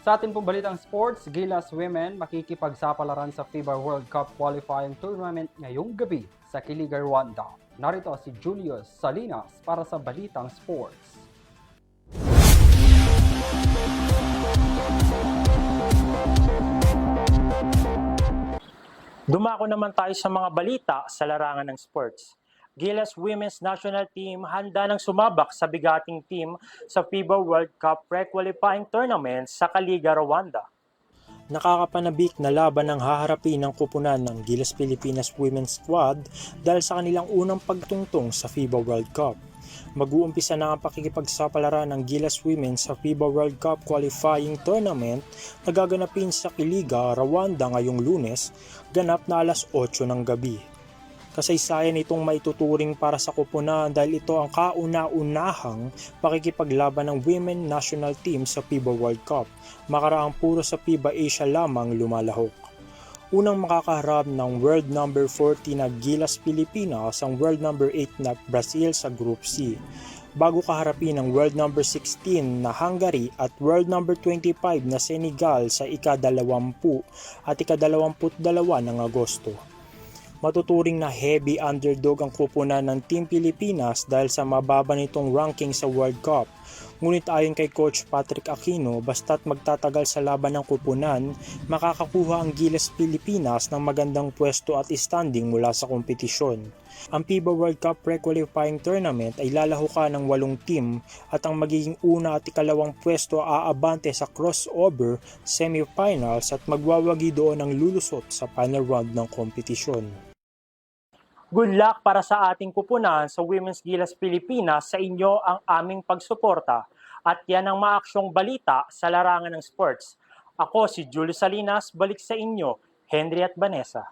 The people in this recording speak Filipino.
Sa ating pong balitang sports, Gilas Women makikipagsapalaran sa FIBA World Cup Qualifying Tournament ngayong gabi sa Kiliga, Rwanda. Narito si Julius Salinas para sa balitang sports. Dumako naman tayo sa mga balita sa larangan ng sports. Gilas Women's National Team handa ng sumabak sa bigating team sa FIBA World Cup Pre-Qualifying Tournament sa Kaliga, Rwanda. Nakakapanabik na laban ang haharapin ng kupunan ng Gilas Pilipinas Women's Squad dahil sa kanilang unang pagtungtong sa FIBA World Cup. Mag-uumpisa na ang pakikipagsapalaran ng Gilas Women sa FIBA World Cup Qualifying Tournament na gaganapin sa Kiliga, Rwanda ngayong Lunes, ganap na alas 8 ng gabi. Kasaysayan itong maituturing para sa kupunan dahil ito ang kauna-unahang pakikipaglaban ng Women National Team sa FIBA World Cup, makaraang puro sa FIBA Asia lamang lumalahok. Unang makakaharap ng World Number 40 na Gilas Pilipinas ang World Number 8 na Brazil sa Group C, bago kaharapin ng World Number 16 na Hungary at World Number 25 na Senegal sa ika-20 at ika-22 ng Agosto. Matuturing na heavy underdog ang kupunan ng Team Pilipinas dahil sa mababa nitong ranking sa World Cup. Ngunit ayon kay Coach Patrick Aquino, basta't magtatagal sa laban ng kupunan, makakakuha ang Gilas Pilipinas ng magandang pwesto at standing mula sa kompetisyon. Ang FIBA World Cup Pre-Qualifying Tournament ay lalahukan ng 8 team at ang magiging una at ikalawang pwesto aabante sa crossover semifinals at magwawagi doon ang lulusot sa final round ng kompetisyon. Good luck para sa ating kupunan sa Women's Gilas Pilipinas. Sa inyo ang aming pagsuporta. At yan ang maaksyong balita sa larangan ng sports. Ako si Julius Salinas, balik sa inyo, Henry at Vanessa.